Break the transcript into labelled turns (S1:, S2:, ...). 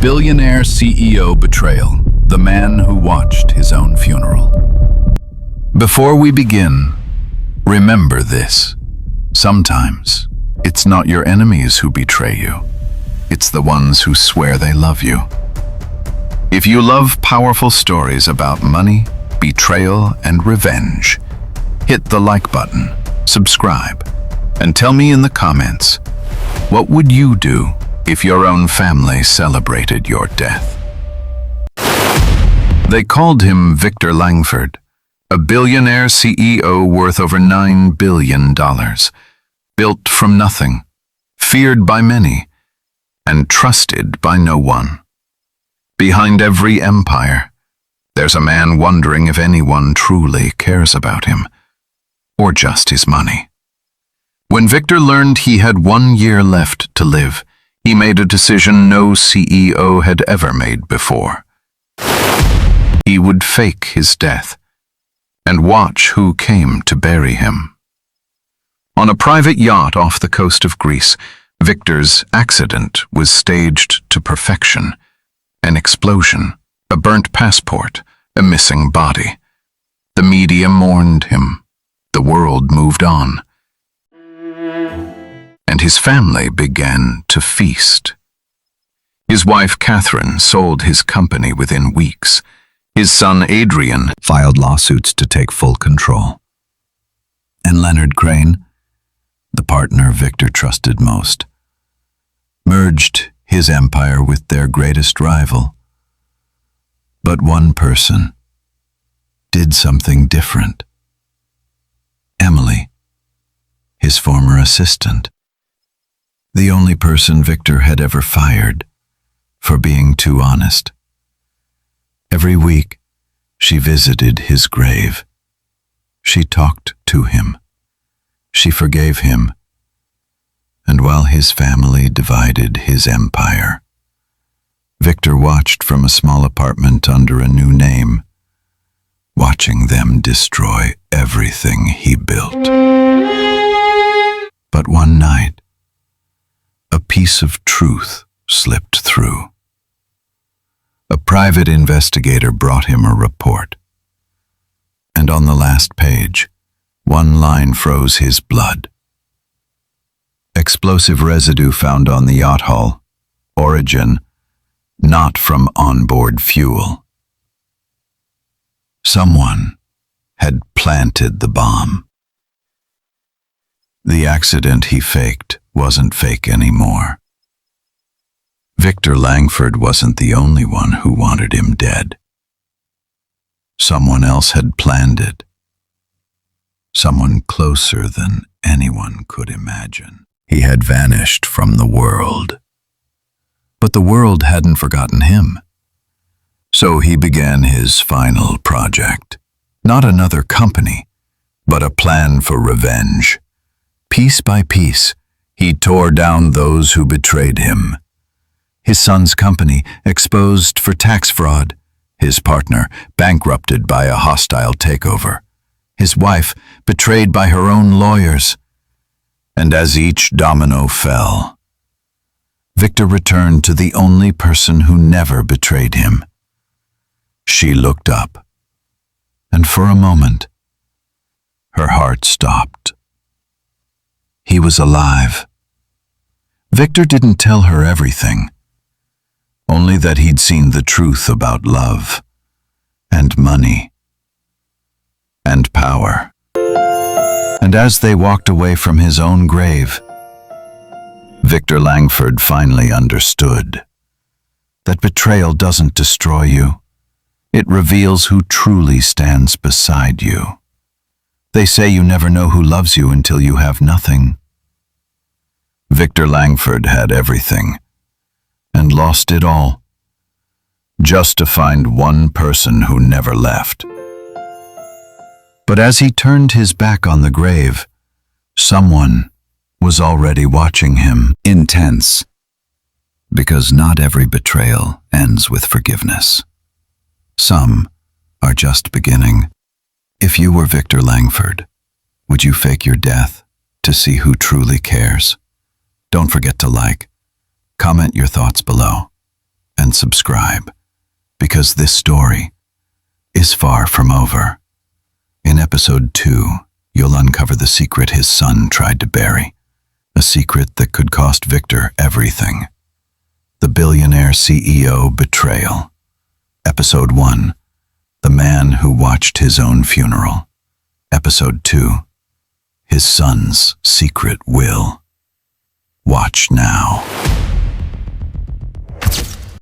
S1: Billionaire CEO Betrayal, the man who watched his own funeral. Before we begin, remember this. Sometimes, it's not your enemies who betray you. It's the ones who swear they love you. If you love powerful stories about money, betrayal, and revenge, hit the like button, subscribe, and tell me in the comments, what would you do if your own family celebrated your death? They called him Victor Langford, a billionaire CEO worth over $9 billion, built from nothing, feared by many, and trusted by no one. Behind every empire, there's a man wondering if anyone truly cares about him, or just his money. When Victor learned he had 1 year left to live, he made a decision no CEO had ever made before. He would fake his death and watch who came to bury him. On a private yacht off the coast of Greece, Victor's accident was staged to perfection. An explosion, a burnt passport, a missing body. The media mourned him. The world moved on. And his family began to feast. His wife Catherine sold his company within weeks. His son Adrian filed lawsuits to take full control. And Leonard Crane, the partner Victor trusted most, merged his empire with their greatest rival. But one person did something different. Emily, his former assistant, the only person Victor had ever fired for being too honest. Every week, she visited his grave. She talked to him. She forgave him. And while his family divided his empire, Victor watched from a small apartment under a new name, watching them destroy everything he built. But one night, a piece of truth slipped through. A private investigator brought him a report, and on the last page, one line froze his blood. Explosive residue found on the yacht hull. Origin, not from onboard fuel. Someone had planted the bomb. The accident he faked wasn't fake anymore. Victor Langford wasn't the only one who wanted him dead. Someone else had planned it. Someone closer than anyone could imagine. He had vanished from the world. But the world hadn't forgotten him. So he began his final project. Not another company, but a plan for revenge. Piece by piece, he tore down those who betrayed him. His son's company exposed for tax fraud. His partner bankrupted by a hostile takeover. His wife betrayed by her own lawyers. And as each domino fell, Victor returned to the only person who never betrayed him. She looked up, and for a moment, her heart stopped. He was alive. Victor didn't tell her everything, only that he'd seen the truth about love, and money, and power. And as they walked away from his own grave, Victor Langford finally understood that betrayal doesn't destroy you. It reveals who truly stands beside you. They say you never know who loves you until you have nothing. Victor Langford had everything and lost it all, just to find one person who never left. But as he turned his back on the grave, someone was already watching him, intense, because not every betrayal ends with forgiveness. Some are just beginning. If you were Victor Langford, would you fake your death to see who truly cares? Don't forget to like, comment your thoughts below, and subscribe, because this story is far from over. In episode 2, you'll uncover the secret his son tried to bury, a secret that could cost Victor everything. The Billionaire CEO Betrayal. Episode 1, The Man Who Watched His Own Funeral. Episode 2, His Son's Secret Will. Watch now.